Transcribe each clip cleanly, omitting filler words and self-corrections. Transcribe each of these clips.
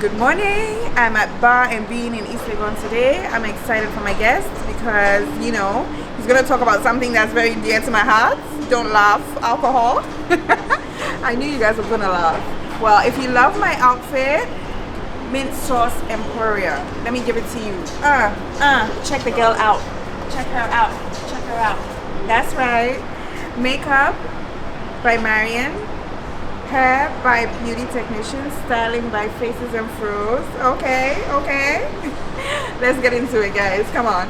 Good morning. I'm at Bar and Bean in East Legon today. I'm excited for my guest because, he's going to talk about something that's very dear to my heart. Don't laugh, alcohol. I knew you guys were going to laugh. Well, if you love my outfit, MINTSAUZ EMPORIUM. Let me give it to you. Check the girl out. Check her out. Check her out. That's right. Makeup by Marion. Hair by Beauty Technicians, styling by Faces and FROS. Okay. Let's get into it, guys. Come on.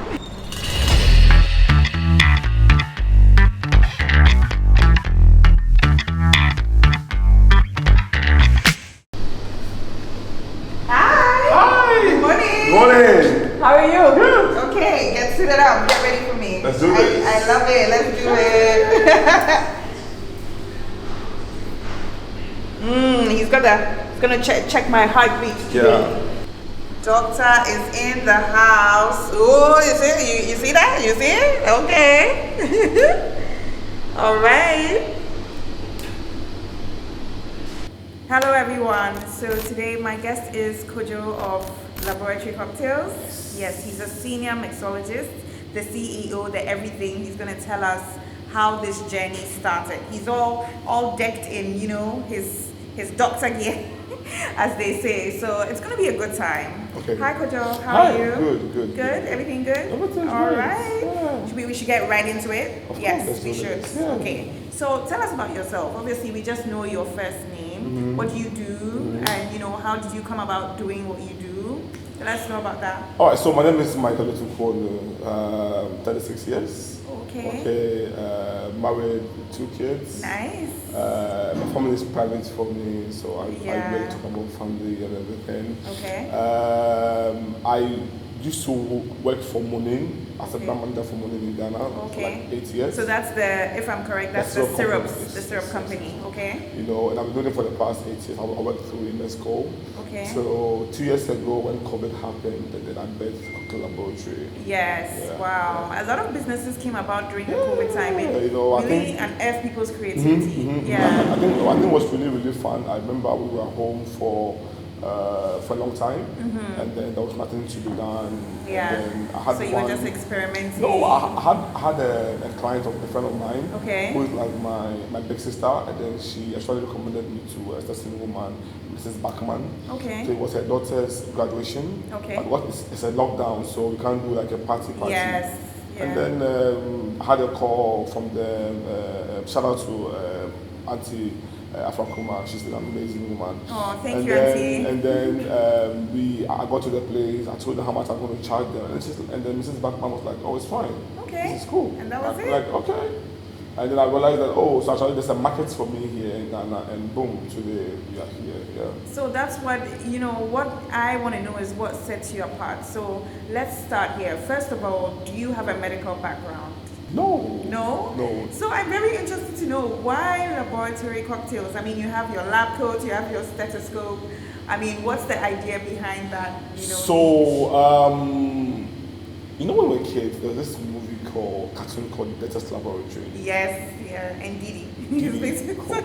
Hi. Good morning. Good morning. How are you? Good. Okay, get suited up. Get ready for me. Let's do this. I love it. Let's do it. He's gonna check my heartbeat today. Yeah. Doctor is in the house. Oh, you see that? You see it? Okay. All right. Hello, everyone. So today my guest is Kojo of Laboratory Cocktails. Yes, he's a senior mixologist, the CEO, the everything. He's gonna tell us how this journey started. He's all decked in, his doctor gear, as they say. So it's gonna be a good time. Okay. Hi, Kojo. How are you? Good. Good. Everything good? Everything's all good. right. Yeah. We should get right into it. Of yes, course, we should. Yeah. Okay. So tell us about yourself. Obviously, we just know your first name. What do you do? And how did you come about doing what you do? Let us know about that. All right. So my name is MICHAEL OTU KUWORNU. 36 years. Okay. Married, 2 kids. Nice. My family is private for me, so I really talk about family and everything. Okay. I used to work for Morning as a brand manager for Morning in Ghana for like 8 years. So that's if I'm correct, that's the syrups, the syrup company. Okay. And I've been doing it for the past 8 years. I worked through UNESCO. Okay. So 2 years ago when COVID happened, then I birthed Cocktail Laboratory. Yes. Yeah. Wow. A lot of businesses came about during the COVID time. It I really think unearthed people's creativity. I think it was really fun. I remember we were home for a long time, and then there was nothing to be done. Yeah. And then I had so you were just experimenting. No, I had a client of a friend of mine, okay, who is like my big sister, and then she actually recommended me to a certain woman, Mrs. Bachman. Okay. So it was her daughter's graduation. Okay. But it's a lockdown, so we can't do like a party. Yes. Yeah. And then I had a call from the shout out to Auntie Afrakuma. She's an amazing woman. Oh, thank you, Auntie. And then I got to the place. I told her how much I'm going to charge them, and then Mrs. Bachman was like, "Oh, it's fine. Okay. This is cool." And that was it. Like, okay. And then I realized that so actually there's a market for me here in Ghana, and boom, today we are here. Yeah. So that's what what I want to know is what sets you apart. So let's start here. First of all, do you have a medical background? No. No? No. So I'm very interested to know why Laboratory Cocktails. I mean, you have your lab coat, you have your stethoscope. I mean, what's the idea behind that? So, when we were kids, there was this cartoon called Data's Laboratory. Yes, yeah, and Didi. Cool.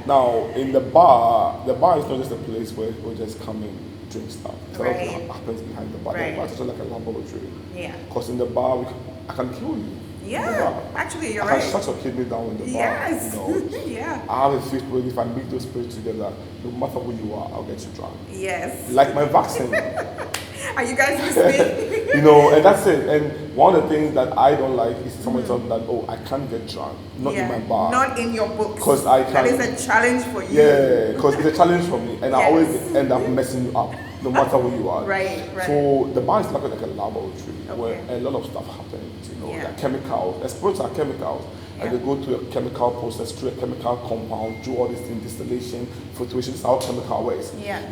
Now, in the bar is not just a place where we just come and drink stuff. Right. What happens behind the bar. Right. The bar is also like a laboratory. Yeah. Because in the bar, I can kill you. Yeah, actually, you're I right. can shut your kidney down in the bar. Yes. Yeah. I have a faith where if I mix those spirits together, no matter who you are, I'll get you drunk. Yes. Like my vaccine. Are you guys listening? And that's it. And one of the things that I don't like is someone telling me that, I can't get drunk. Not in my bar. Not in your books. Because I can. That is a challenge for you. Yeah, because it's a challenge for me. And I always end up messing you up, no matter who you are. Right. So the bar is like a laboratory where a lot of stuff happens. There are chemicals. Spirits are chemicals. And they go through a chemical process, through a chemical compound, do all this thing, distillation, filtration. This is how chemical works. Yeah.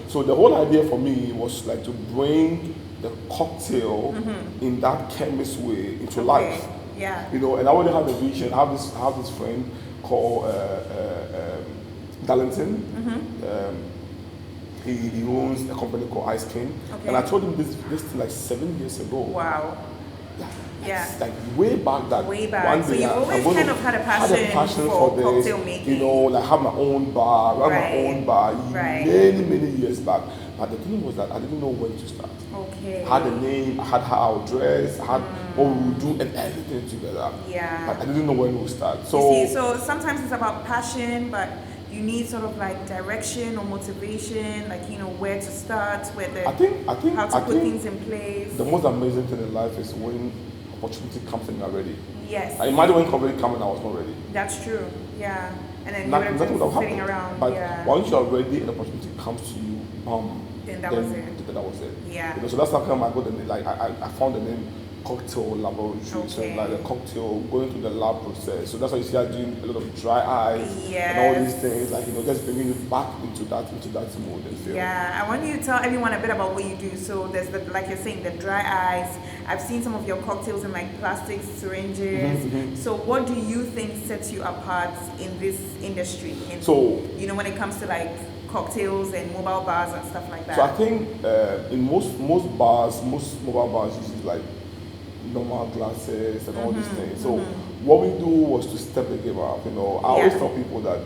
So the whole idea for me was like to bring the cocktail in that chemist way into life. Yeah. And I already had a vision. I have this friend called Darlington. He owns a company called Ice King. Okay. And I told him this thing like 7 years ago. Wow. Yeah. Like way back that. Way back. One So day you've always kind of had a passion for this, cocktail making. you know, like have my own bar, Right. many years back. But the thing was that I didn't know when to start. Okay. I had a name, I had how I would dress, I had what we would do and everything together. Yeah. But I didn't know when we would start. So you see, so sometimes it's about passion, but you need sort of like direction or motivation, like, you know, where to start, how to put things in place. The most amazing thing in life is when opportunity comes and you're ready. Yes. I imagine when COVID came and I was not ready. That's true. Yeah. And then Nothing you would would have have sitting happened. around. But yeah. once you're ready and opportunity comes to you, Then that was it. That was it. Yeah. You know, so that's how come I got the name. Like I found the name cocktail laboratory. So like the cocktail going through the lab process. So that's why you see I doing a lot of dry ice and all these things. Like, you know, just bringing it back into that mode and feel. Yeah, I want you to tell everyone a bit about what you do. So there's the, like you're saying, the dry ice. I've seen some of your cocktails in like plastic syringes. So what do you think sets you apart in this industry? So you know, when it comes to like cocktails and mobile bars and stuff like that. So I think in most mobile bars usually like normal glasses and all these things. So what we do was to step the game up. You know, I always tell people that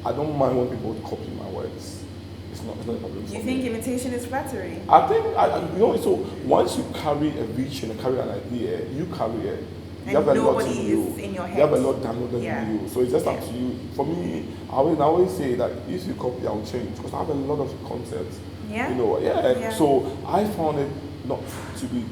I don't mind when people copy my works. It's not a problem. You think imitation is flattery? I think you know. So once you carry a vision and carry an idea, you carry it. You have a lot in you. In your head. You have a lot downloaded in you. So it's just up to you. For me, I always say that if you copy, I'll change because I have a lot of concepts. Yeah. You know, So I found it not to be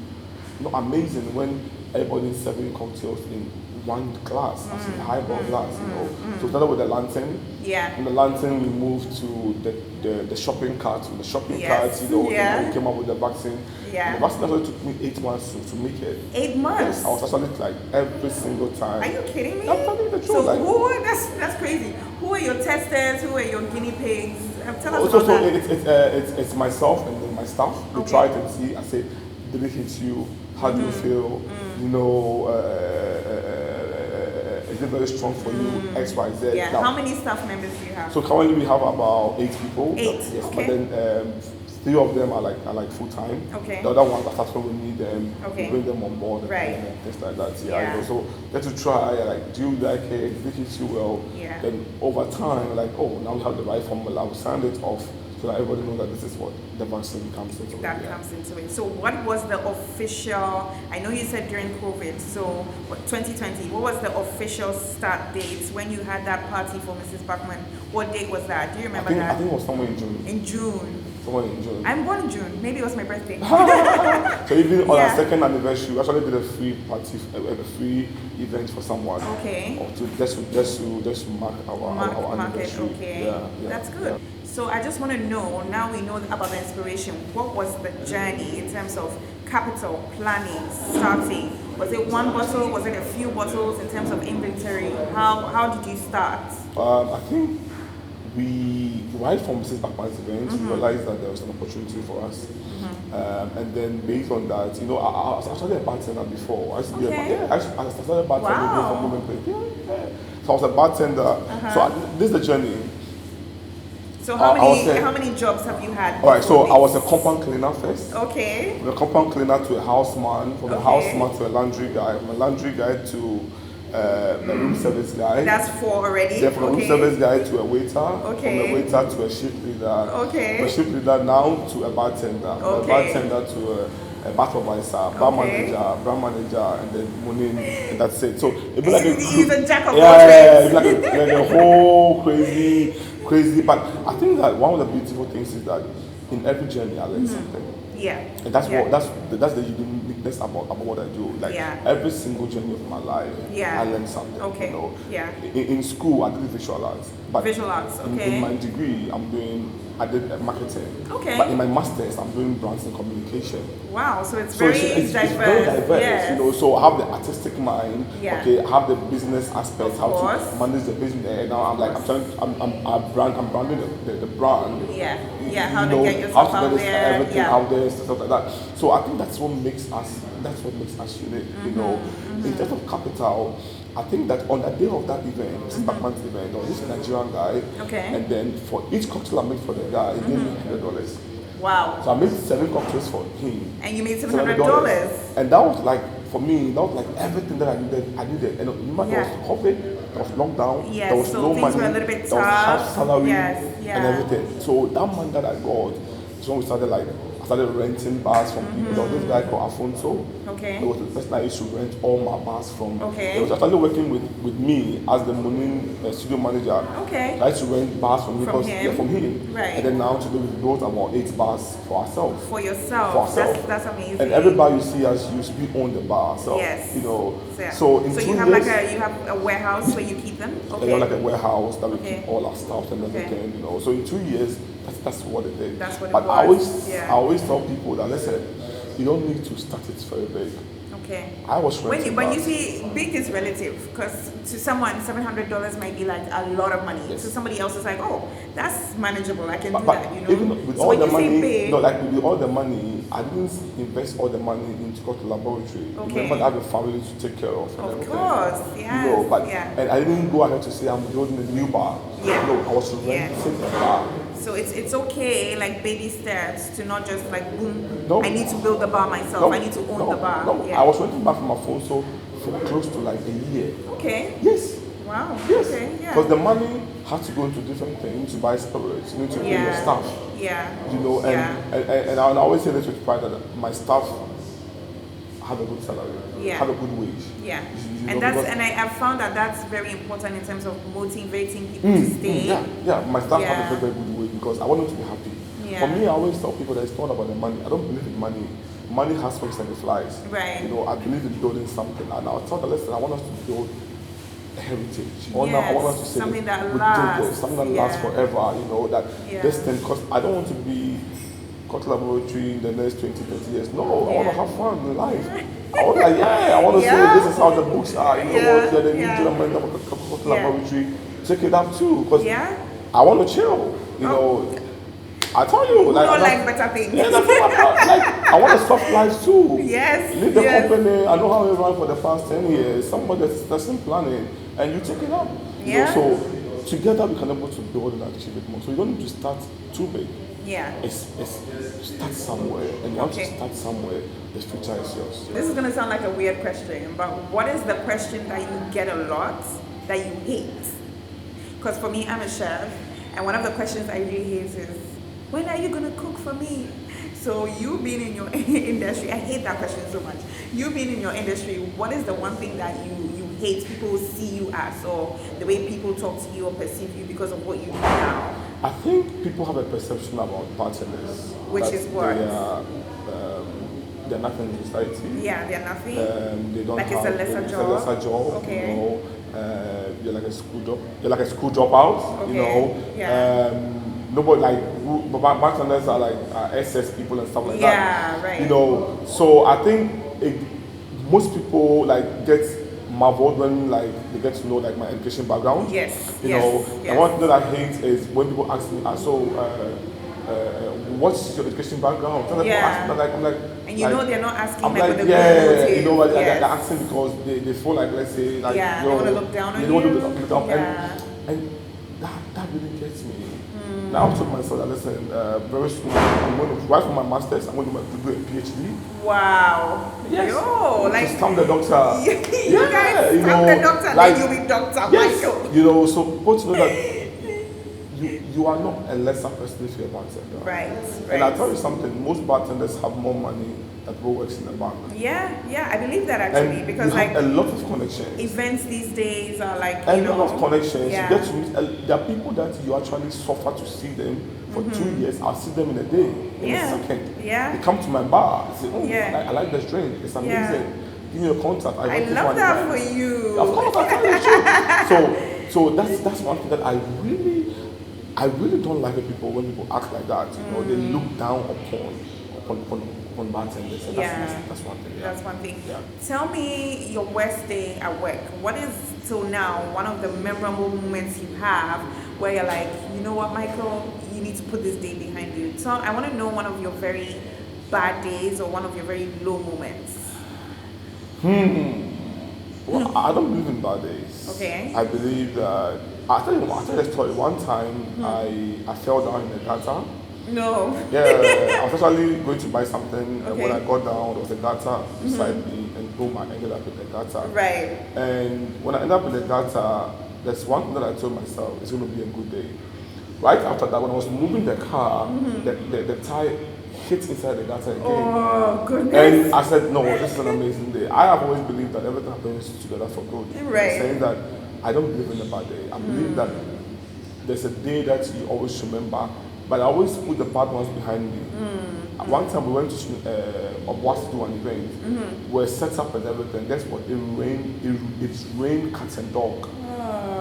amazing when everybody's serving cocktails in one glass, as in highball glass, you know. So we started with the lantern. Yeah. From the lantern, we moved to the shopping cart. From the shopping cart, you know, then we came up with the vaccine. Yeah. The vaccine actually took me 8 months to make it. 8 months? Yes, I was actually like every single time. Are you kidding me? I'm telling you the truth. So like, that's crazy. Who are your testers? Who are your guinea pigs? Tell us about that. It's myself and then my staff. We try it and see. I say, did it hit you? How do you feel? You know, is it very strong for you? X, Y, Z. Yeah. Now, how many staff members do you have? So currently we have about 8 people. 8. Yes. Okay. But then 3 of them are like full time. Okay. The other ones are starting when we need them. Okay. We bring them on board and things like that. Yeah. You know, so get to try. Like, do you like it? Did it hit you well? Yeah. Then over time, like, oh, now we have the right formula. We send it off. So that everybody knows that this is what the vaccine comes into it. That comes into it. So what was the official, I know you said during COVID, so 2020, what was the official start date when you had that party for Mrs. Bachman? What date was that? Do you remember that? I think it was somewhere in June. In June. Somewhere in June. I'm born in June. Maybe it was my birthday. So even on our second anniversary, we actually did a free party, a free event for someone. Okay. Or just to mark our anniversary. Okay. Yeah. That's good. Yeah. So I just want to know, now we know about the inspiration, what was the journey in terms of capital, planning, starting? Was it one bottle? Was it a few bottles in terms of inventory? How did you start? I think right from Mrs. Bachman's event, we realized that there was an opportunity for us. And then based on that, you know, I started a bartender before. I started a bartender for Movement Play. So I was a bartender. So this is the journey. So how many jobs have you had? Alright, so I was a compound cleaner first. Okay. From a compound cleaner to a houseman, from a houseman to a laundry guy, from a laundry guy to a room service guy. That's 4 already. Then from a room service guy to a waiter. Okay. From a waiter to a shift leader. Okay. From a shift leader now to a bartender. Okay. From a bartender to a bar supervisor, bar manager, and then money, and that's it. So it'd be like a jack of all trades. like a whole crazy. But I think that one of the beautiful things is that in every journey I learn something. Yeah. And that's the uniqueness about what I do. Like every single journey of my life, I learn something. Okay. You know? Yeah. In school I did visual arts. But visual arts, okay. In my degree I did marketing. Okay. But in my masters I'm doing brands and communication. Wow, so it's very diverse. It's very diverse, yes. You know. So I have the artistic mind. Yeah. Okay, I have the business aspect, how to manage the business. And now I'm branding the brand. Yeah. Yeah. How to get yourself out there. Everything out there, stuff like that. So I think that's what makes us unique. You know, in terms of capital. I think that on the day of that event, Mrs. Bachman's event, or this Nigerian guy, and then for each cocktail I made for the guy, he gave me $100. Wow. So I made 7 cocktails for him. And you made $700. And that was like, for me, that was like everything that I needed. And no matter was COVID, there was lockdown, yes, there was so no things money, were a little bit there was half tough. salary Yes, yeah. and everything. So that money that I got is when we started I started renting bars from people. There was this guy called Afonso. Okay. It was the person I used to rent all my bars from. Okay. He was actually working with me as the morning studio manager. Okay. I used to rent bars from him. From him? Yeah, from him. Right. And then now today we built about 8 bars for ourselves. For yourself. For ourselves. That's amazing. And every bar you see us use, we own the bar. So, yes. you know, So so in 2 you have years, you have a warehouse where you keep them? Okay. you know, like a warehouse that we keep all our stuff and everything, you know. So in 2 years, that's what it is. That's what it but was. I always tell people that, listen, you don't need to start it very big. Okay. I was renting when you see big is relative, because to someone $700 might be like a lot of money. Yes. To somebody else is like, oh, that's manageable. I can do But that. You know. even with so all when the you money, say big, with all the money, I didn't invest all the money into the laboratory. Okay. Remember, I have a family to take care of. And of everything. course, yes. You know, but yeah. and I didn't go ahead to say I'm building a new bar. Yeah. No, I was renting a bar. So it's okay, like baby steps, to not just like boom. No. I need to build the bar myself. No, I need to own the bar. No, Yeah. I was renting back from my phone so for close to like a year. Okay. Yes. Wow. Yes. Okay. Yeah. Because the money had to go into different things. To buy spirits, you need to pay your staff. Yeah. You know, and I always say this with pride that my staff have a good salary. Yeah. Have a good wage. Yeah. You And know, I have found that that's very important in terms of motivating people to stay. Yeah. My staff have a very good wage because I want them to be happy. Yeah. For me, I always tell people that it's not about the money. I don't believe in money. Money has wings and it flies. Right. You know, I believe in building something. And I'll tell them, listen, I want us to build a heritage. I want us to say something that we lasts. do this, something that lasts forever. You know, that this thing, because I don't want to be cut laboratory in the next 20, 30 years. No, I want to have fun in life. I want to say this is how the books are. You know what? The new gentleman of cut laboratory, check it out too. Because I want to chill. You know. I tell you, like better things. Yeah, I want a soft life too. Yes. Leave the company. I know how we run for the past 10 years. Somebody that's in planning, and you take it up. You know, so together we can able to build and achieve it more. So you don't need to start too big. Yeah. It's start somewhere, and once you start somewhere, the future is yours. This is gonna sound like a weird question, but what is the question that you get a lot that you hate? Because for me, I'm a chef, and one of the questions I really hate is, when are you gonna cook for me? So you being in your industry, I hate that question so much. You being in your industry, what is the one thing that you hate people see you as, or the way people talk to you or perceive you because of what you do now? I think people have a perception about bartenders. Which is what? They're nothing in society. Yeah, they're nothing. They don't like have, it's a lesser job. It's a lesser job. Okay. You know, you're like a school job. You're like a school dropout. Okay. You know. Yeah. Nobody bartenders are like SS people and stuff like that. Yeah, right. You know, so I think most people like get marveled when like they get to know like my education background. Yes. You know, and one thing that I hate is when people ask me, what's your education background? I'm like, and you know they're not asking I'm like like, with the you know, they're asking because they feel like, let's say, like, they want to look down on you. They want to look down, Yeah. and that really gets me. Now I told myself that, listen, very soon I'm going to, right from my master's, I'm going to do a PhD. Wow. Yes. Yo, like I'm the doctor. you guys, I'm the doctor, like, then you'll be Dr. Michael. You know, so people to know that you are not a lesser person if you're a bartender. Right. And I'll tell you something, most bartenders have more money than who works in the bank. Yeah, I believe that actually, and because you have a lot of connections. Events these days are like, a lot of connections. Yeah. You get to meet, there are people that you actually suffer to see them for 2 years. I'll see them in a day, in a second. Yeah. They come to my bar, they say, oh, I like this drink, it's amazing. Yeah. Give me a contact. I love that for you. Of course, I tell you the truth. So that's one thing that I really don't like people when people act like that. You know, they look down upon bartenders. So that's one thing. That's one thing. Yeah. Tell me your worst day at work. What is till now one of the memorable moments you have where you're like, you know what, Michael, you need to put this day behind you. So I want to know one of your very bad days or one of your very low moments. Well, I don't believe in bad days. Okay. I believe that I'll tell you a story. One time I fell down in the gutter No. Yeah, I was actually going to buy something, and when I got down, there was a gutter beside me, and boom, I ended up in the gutter. Right. And when I ended up in the gutter, there's one thing that I told myself, it's going to be a good day. Right after that, when I was moving the car, the tire hit inside the gutter again. Oh, goodness. And I said, no, this is an amazing day. I have always believed that everything happens together for good. Right. Saying that I don't believe in a bad day. I believe that there's a day that you always remember, but I always put the bad ones behind me. One time we went to Obuasi to do an event. We were set up and everything. That's what it rained. It's rained cats and dog.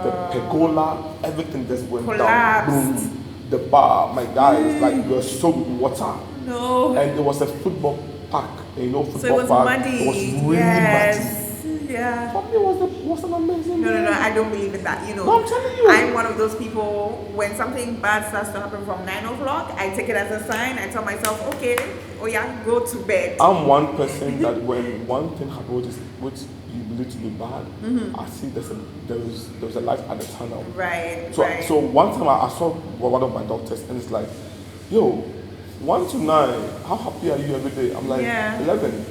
The pergola, everything just went down. Boom. The bar, my guys, like we were soaked with water. No. And there was a football park, football so it was park. muddy. It was really muddy. Yeah. For me, it was an amazing day. No, I don't believe in that. You know, no, I'm telling you. I'm one of those people, when something bad starts to happen from 9 o'clock, I take it as a sign. I tell myself, okay, oh yeah, go to bed. I'm one person that when one thing happens, which you believe to be bad, I see there's a light at the tunnel. Right. So one time I saw one of my doctors, and it's like, yo, 1 to 9, how happy are you every day? I'm like, 11.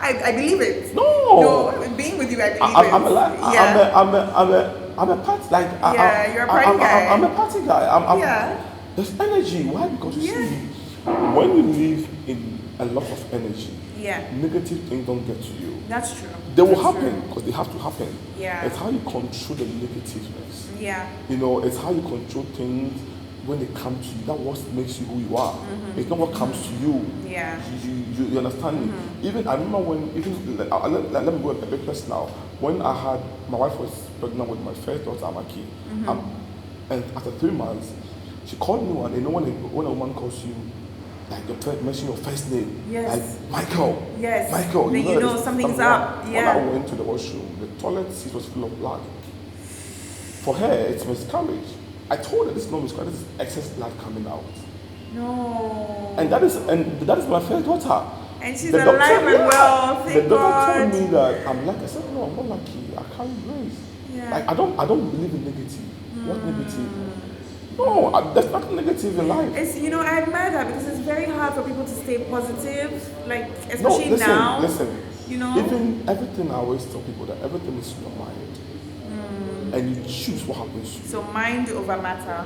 I believe it. No, being with you, I believe I'm a party, like, you're a party guy. I'm a party guy. There's energy. Why? Because you see, when you live in a lot of energy, negative things don't get to you. That's true. They will happen because they have to happen. Yeah. It's how you control the negativeness. Yeah. It's how you control things when they come to you. That's what makes you who you are. It's not what comes to you. Yeah. You understand me? Even I remember when let me go a bit personal. When my wife was pregnant with my first daughter, Amaki, and after 3 months, she called me one. You know when a woman calls you, like mention your first name, like Michael. Yes. Michael. Then you know something's up. Yeah. When I went to the washroom, the toilet seat was full of blood. For her, it's miscarriage. I told her this is not miscarriage. This is excess blood coming out. No. And that is my first daughter. And she's alive and well. Thank the doctor God. told me that I'm lucky. I said, no, I'm not lucky. I carry grace. Yeah. Like I don't believe in negative. What negative? No, there's nothing negative in life. It's I admire that because it's very hard for people to stay positive, like especially now. Listen. Even everything I always tell people that everything is in your mind. And you choose what happens to you. So mind over matter.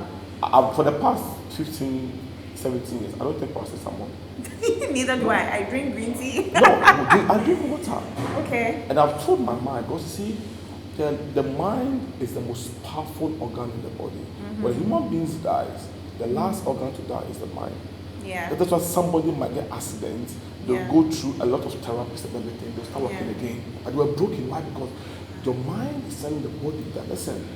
For the past 15, 17 years, I don't take paracetamol. Neither do I. I drink green tea. No, I drink water. Okay. And I've told my mind, because see, the mind is the most powerful organ in the body. When human beings dies, the last organ to die is the mind. Yeah. That's why somebody might get accident. They'll go through a lot of therapies and everything. They'll start working again. And they were broken. Why? Because your mind is telling the body that, listen,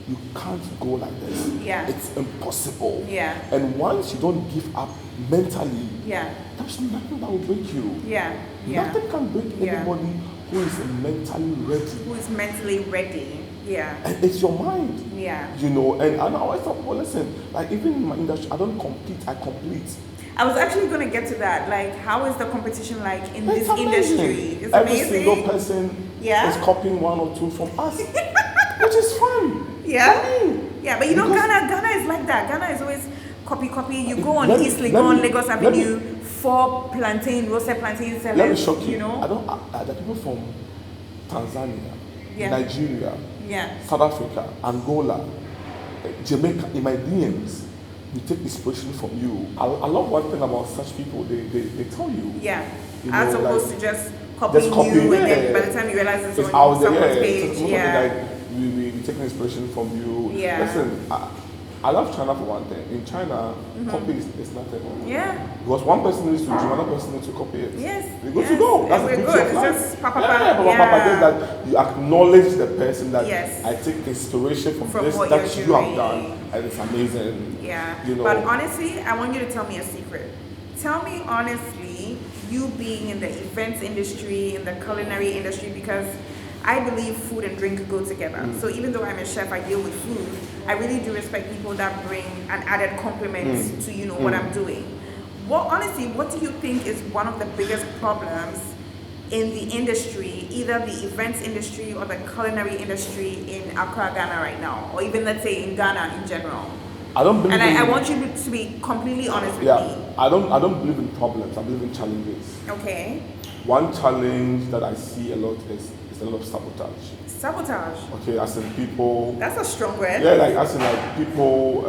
you can't go like this. Yeah. It's impossible. Yeah. And once you don't give up mentally, there's nothing that will break you. Yeah. Nothing can break anybody who is mentally ready. Who is mentally ready. Yeah. And it's your mind. Yeah. And I always tell people, listen, like even in my industry, I don't compete, I complete. I was actually going to get to that. Like, how is the competition like in this amazing. industry? It's Every amazing. single person is copying 1 or 2 from us, which is fun. Yeah. For me. Yeah, but Ghana is like that. Ghana is always copy. You go on East Legon, Lagos Avenue, 4 roasted plantain sellers. Let me shock you. There are people from Tanzania, Nigeria, South Africa, Angola, Jamaica in my DMs. We take inspiration from you. I love one thing about such people. They tell you. Yeah. As opposed to just copying you, and then by the time you realize it's on someone's page. We take inspiration from you. Yeah. Listen, I love China for one thing. In China, copy is nothing. Yeah. Because one person needs to do, another person needs to copy it. Yes. We're good to go. That's the beauty of life. Just that you acknowledge the person that I take inspiration from this that you have done, and it's amazing. Yeah. But honestly, I want you to tell me a secret. Tell me honestly, you being in the events industry, in the culinary industry, because I believe food and drink go together. So even though I'm a chef, I deal with food. I really do respect people that bring an added compliment to what I'm doing. What do you think is one of the biggest problems in the industry, either the events industry or the culinary industry in Accra, Ghana right now, or even let's say in Ghana in general? I don't believe and I want you to be completely honest with me. I don't believe in problems. I believe in challenges. Okay. One challenge that I see a lot is a lot of sabotage. Sabotage. Okay, as in people. That's a strong word. Yeah, like as in like people,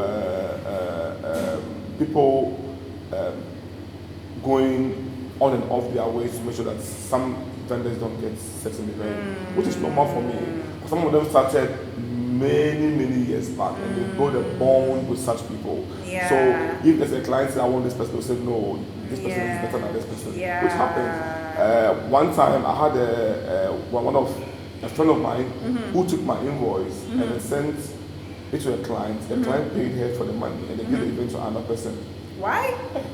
going on and off their ways to make sure that some vendors don't get certain event, which is normal for me. Some of them started many years back, and they build a bond with such people. Yeah. So if there's a client saying I want this person, they'll say no, this person is better than this person, which happens. One time I had a friend of mine who took my invoice and then sent it to a client. The client paid her for the money, and they gave the event to another person. Why? It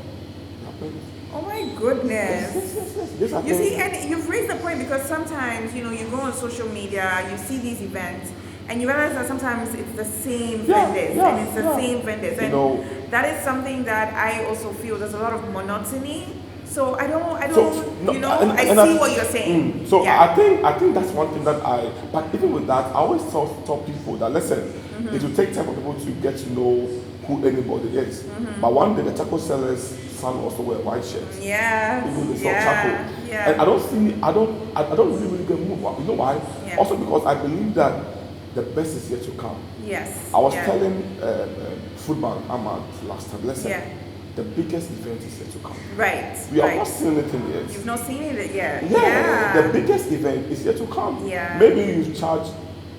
happens. Oh my goodness. Yes. You see, and you've raised the point, because sometimes, you go on social media, you see these events, and you realize that sometimes it's the same vendors, and it's the same vendors. And that is something that I also feel there's a lot of monotony. So I see what you're saying. I think that's one thing that but even with that, I always tell people that, listen, it will take time for people to get to know who anybody is. But one day the taco seller's son also wear white shirts. Yeah. Even they sell taco. Yeah. And I don't really get moved. You know why? Yeah. Also because I believe that the best is yet to come. Yes. I was telling Foodman Ahmad last time, listen, the biggest event is yet to come. Right. We have not seen anything yet. You've not seen it yet. Yeah. The biggest event is yet to come. Yeah. Maybe you charge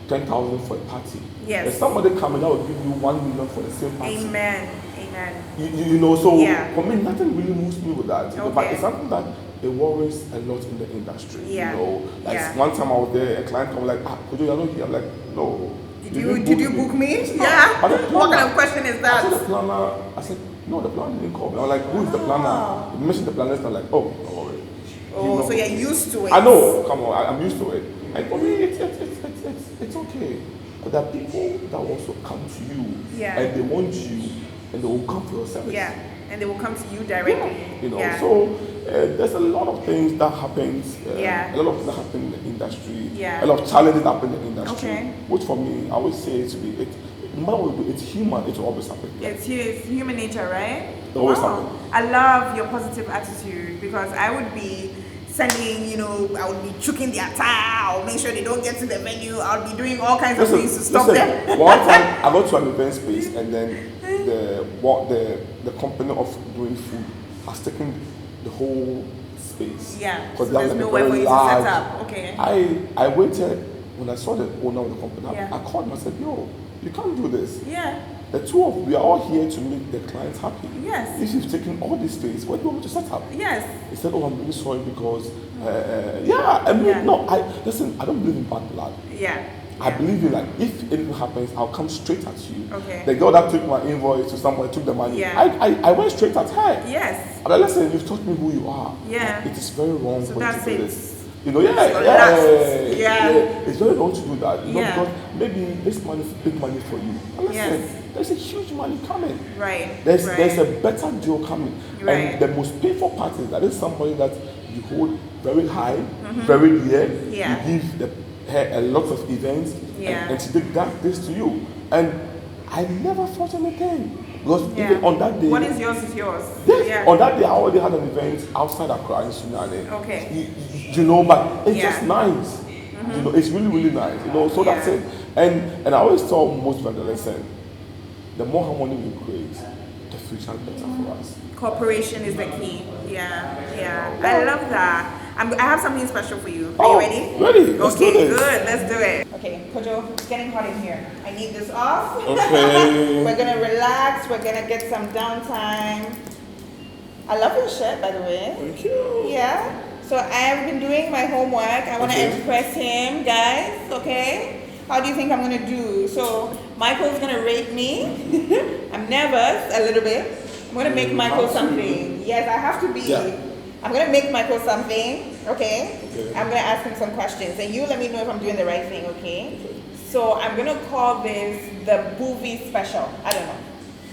10,000 for a party. Yes. There's somebody coming that will give you 1 million for the same party. Amen. For me, nothing really moves me with that. But it's something that it worries a lot in the industry. Yeah. One time I was there, a client come like, could you not here? I'm like, no. Did you book me? Yeah. What kind of question is that? I said the planner. I said, no, the planner didn't call me. I was like, who is the planner? You mentioned the planner, and I'm like, oh, don't worry. So you're used to it. I know. Come on, I'm used to it. And for me, it's okay. But there are people that will also come to you, and they want you, and they will come for your service. Yeah, and they will come to you directly. So there's a lot of things that happens. A lot of things that happen in the industry. Yeah. A lot of challenges that happen in the industry. Okay. Which for me, I always say it's human. It will always happen. It's human nature, right? It always happens. I love your positive attitude, because I would be sending, I would be chucking their tire, I'll make sure they don't get to the venue, I'll be doing all kinds of things to stop them. One time I got to an event space, and then the company of doing food has taken the whole space. Yeah, because there's nowhere for you to set up. Okay. I waited. When I saw the owner of the company, Yeah. I called him. I said, yo, you can't do this. Yeah. The two of we are all here to make the clients happy. Yes. If you've taken all this space, what do you want me to set up? Yes. He said, oh, I'm really sorry because, listen, I don't believe in bad blood. Yeah. I believe in, like, if anything happens, I'll come straight at you. Okay. The girl that took my invoice to someone, took the money. Yeah. I went straight at her. Yes. I'm like, listen, you've taught me who you are. Yeah. It is very wrong So for you that's to do it. this. Yeah. It's very wrong to do that. Because maybe this money is big money for you. And listen, there's a huge money coming. Right. There's a better deal coming. Right. And the most painful part is that is somebody that you hold very high, very dear. Yeah. You give her a lot of events, and she did this to you. And I never thought anything. Because even on that day, what is yours is yours. Yes, Yeah. on that day I already had an event outside Accra in Sunane. Okay. But it's just nice. It's really, really nice. So that's it. And I always tell most vendors, listen, the more harmony we create, the future is better for us. Cooperation is the key. Yeah. I love that. I have something special for you. Are you ready? Ready. Let's do this. Good. Let's do it. Okay, Kojo, it's getting hot in here. I need this off. Okay. We're gonna relax. We're gonna get some downtime. I love your shirt, by the way. Thank you. Yeah. So I have been doing my homework. I want to impress him, guys. Okay. How do you think I'm gonna do? So Michael's gonna rate me. I'm nervous a little bit. I'm gonna make Michael something. Yes, I have to be. Yeah. I'm gonna make Michael something. Okay. I'm gonna ask him some questions, and you let me know if I'm doing the right thing. Okay. So I'm gonna call this the Bouvy special. I don't know.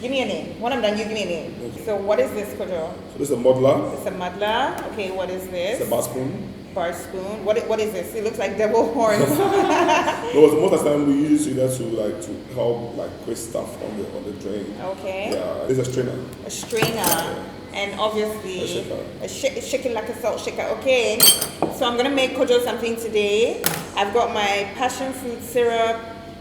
Give me a name. When I'm done, you give me a name. Okay. So what is this, Kojo? So this is a muddler. It's a muddler. Okay, what is this? It's a bar spoon. bar spoon. What is this? It looks like devil horns. No, most of the time we use it to help like create stuff on the drain. Okay. Yeah, it's a strainer. A strainer. Yeah. And obviously a shaker like a salt shaker. Okay. So I'm gonna make Kojo something today. I've got my passion fruit syrup,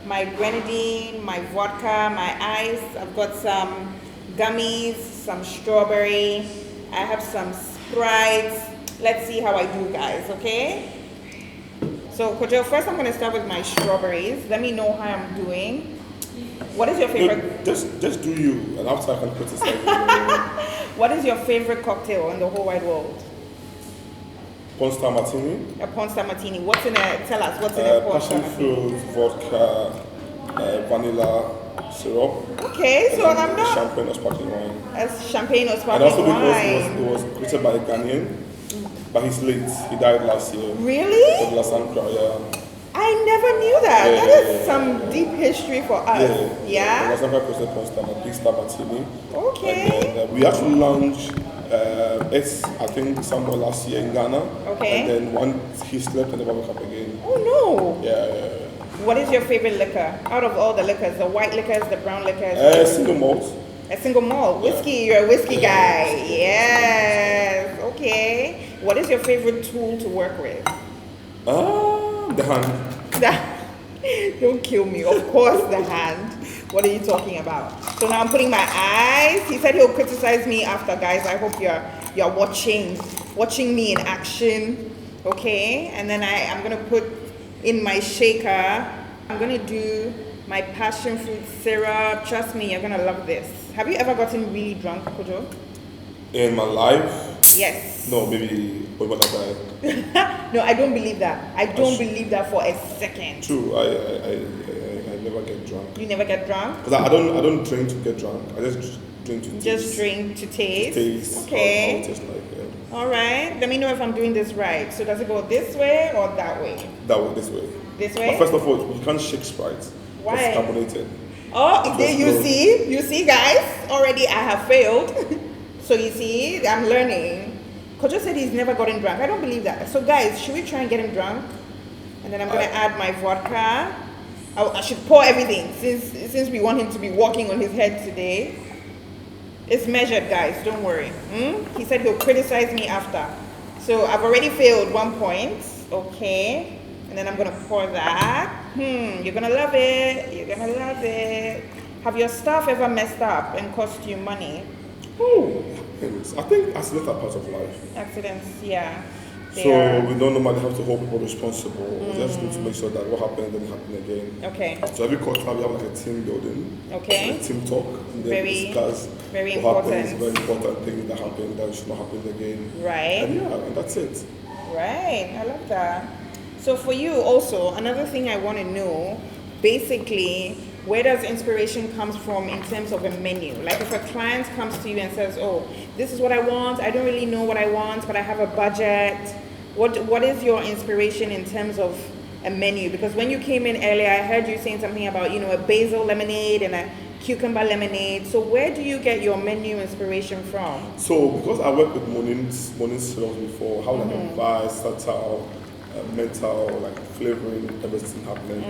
my grenadine, my vodka, my ice. I've got some gummies, some strawberry. I have some Sprite. Let's see how I do, guys, okay? So, Kojo, first I'm going to start with my strawberries. Let me know how I'm doing. What is your favorite? Just do you, and after I can criticize you. What is your favorite cocktail in the whole wide world? Pornstar martini. A pornstar martini. What's in it? Tell us, what's in a pornstar martini? Passion fruit, vodka, vanilla, syrup. Okay, so I'm not... Champagne or sparkling wine. As champagne or sparkling wine. And also because it was created by a Ghanaian, but he's late. He died last year. Really? Last yeah. I never knew that. Yeah, that is some deep history for us. Yeah? Last time I created a big star martini. Okay. And then, we actually launched it's, I think, somewhere last year in Ghana. Okay. And then once he slept in the World Cup again. Oh, no. Yeah. What is your favorite liquor? Out of all the liquors, the white liquors, the brown liquors? Single malt. A single malt. Whiskey, you're a whiskey guy. Yes. Okay. What is your favorite tool to work with? The hand. Don't kill me. Of course, the hand. What are you talking about? So now I'm putting my eyes. He said he'll criticize me after, guys. I hope you're watching me in action. Okay. And then I'm gonna put in my shaker. I'm gonna do my passion fruit syrup. Trust me, you're gonna love this. Have you ever gotten really drunk, Kojo? In my life? Yes. No, maybe when I die. No, I don't believe that. I don't believe that for a second. True, I never get drunk. You never get drunk? Because I don't drink to get drunk. I just drink to taste. Just drink to taste? To taste. Okay. How it tastes like, yeah. All right. Let me know if I'm doing this right. So does it go this way or that way? That way, this way. This way? But first of all, you can't shake Sprite. Why? It's carbonated. Oh, you see, guys? Already I have failed. So you see, I'm learning. Kojo said he's never gotten drunk. I don't believe that. So guys, should we try and get him drunk? And then I'm going to add my vodka. I should pour everything since we want him to be walking on his head today. It's measured, guys. Don't worry. He said he'll criticize me after. So I've already failed 1 point. Okay. And then I'm going to pour that. You're going to love it. You're going to love it. Have your stuff ever messed up and cost you money? Oh, I think accidents are part of life. Accidents, yeah. So we don't normally have to hold people responsible. We just need to make sure that what happened doesn't happen again. Okay. So every quarter we have like a team building. Okay. A team talk. And then discuss very what important. happens, very important things that happen that should not happen again. Right. And that's it. Right. I love that. So for you also, another thing I want to know, basically, where does inspiration comes from in terms of a menu? Like if a client comes to you and says, oh, this is what I want, I don't really know what I want, but I have a budget. What is your inspiration in terms of a menu? Because when you came in earlier, I heard you saying something about, a basil lemonade and a cucumber lemonade. So where do you get your menu inspiration from? So because I worked with morning syrups before, how like advice, versatile, mental, like flavoring, everything happening.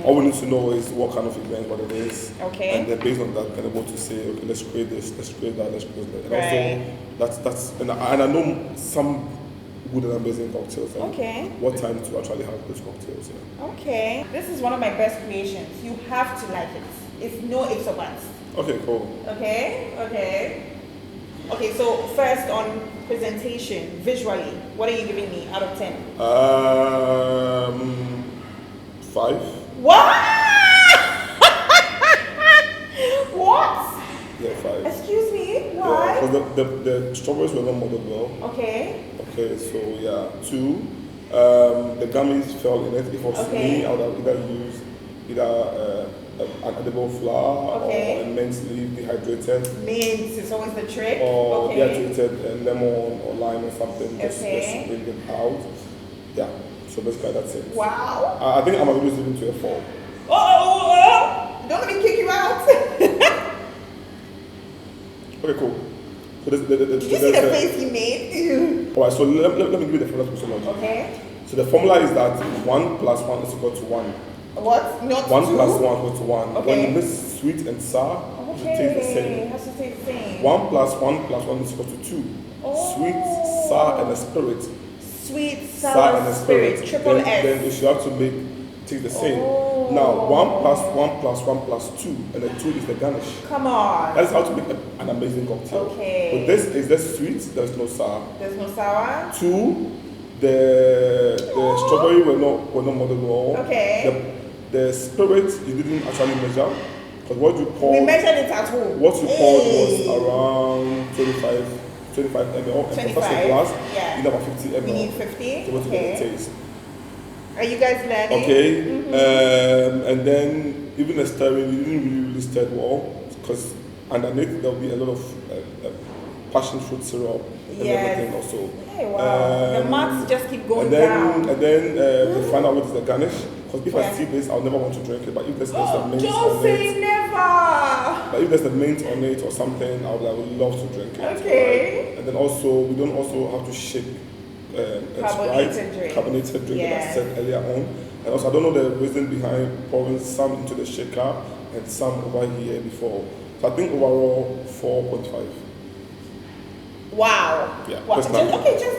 All we need to know is what kind of event, what it is. Okay. And then based on that, we're able to say, okay, let's create this, let's create that, let's create that. And right. also, and I know some good and amazing cocktails. And okay. What time to actually have those cocktails, yeah. Okay. This is one of my best creations. You have to like it. It's no ifs or buts. Okay, cool. Okay. Okay, so first on presentation, visually, what are you giving me out of 10? 5. What? What? Yeah, 5. Excuse me, why? Because the strawberries were not molded well. Okay. Okay, so yeah, 2. The gummies fell in it. If it was me, I would have either used an edible flour or a mint leaf dehydrated. Mint is always the trick. Or dehydrated lemon or lime or something. Just bring it out. Yeah, so basically that's it. Wow. I think I'm going to give it to a 4. Oh! Don't let me kick you out. Okay, cool. So Did you see the face he made? Alright, so let me give you the formula to MIXOLOGY. Okay. So the formula is that 1 plus 1 is equal to 1. What? Not 1 2? plus 1 equals to 1. Okay. When you mix sweet and sour, it tastes the same. It has to taste the same. 1 plus 1 plus 1 is equal to 2. Sweet, sour, and a spirit. Sweet, sour, and a spirit. Triple S. Then you should have to make taste the same. Now 1 plus 1 plus 1 plus 2, and the 2 is the garnish. Come on. That's how to make an amazing cocktail. Okay. But this is the sweet. There's no sour. There's no sour. 2, the strawberry were not modeled well. Okay. The spirit you didn't actually measure, because what you poured. We measured it at home. What you poured was around 25 ml. 25. And for a glass, Yeah. you need about 50 ml. We need 50. To get the taste. Are you guys learning? Okay. And then even the stirring, you didn't really stir well, because underneath there will be a lot of passion fruit syrup and everything also. Hey, wow. The marks just keep going down. And then the final word is the garnish. Because if I see this, I'll never want to drink it. But if there's the mint Don't on say it, never. but if there's the mint on it or something, I would love to drink it. Okay. Right? And then also, we don't also have to shake Carbonated drink. Carbonated drink that I said earlier on. And also, I don't know the reason behind pouring some into the shaker and some over here before. So I think overall 4.5. Wow. Yeah. Wow. Just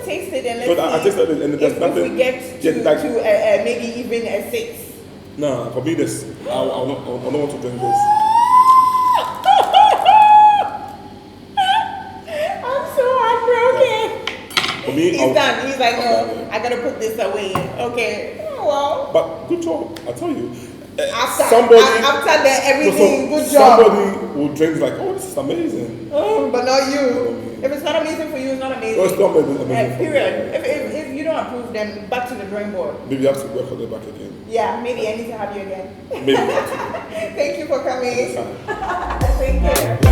taste it and let's see. I tasted it and there's nothing. If we get to maybe even a 6. Nah, for me this, I don't want to drink this. I'm so heartbroken. For me, He's done. He's like, no, I gotta put this away. Okay. Oh, well. But good job, I tell you. After everything, good job. Somebody will drink like, oh, this is amazing. But not you. If it's not amazing for you, it's not amazing. No, it's not amazing. Period. If you don't approve, then back to the drawing board. Maybe you have to work on it back again. Yeah, maybe I need to have you again. Maybe. Thank you for coming. Thank you.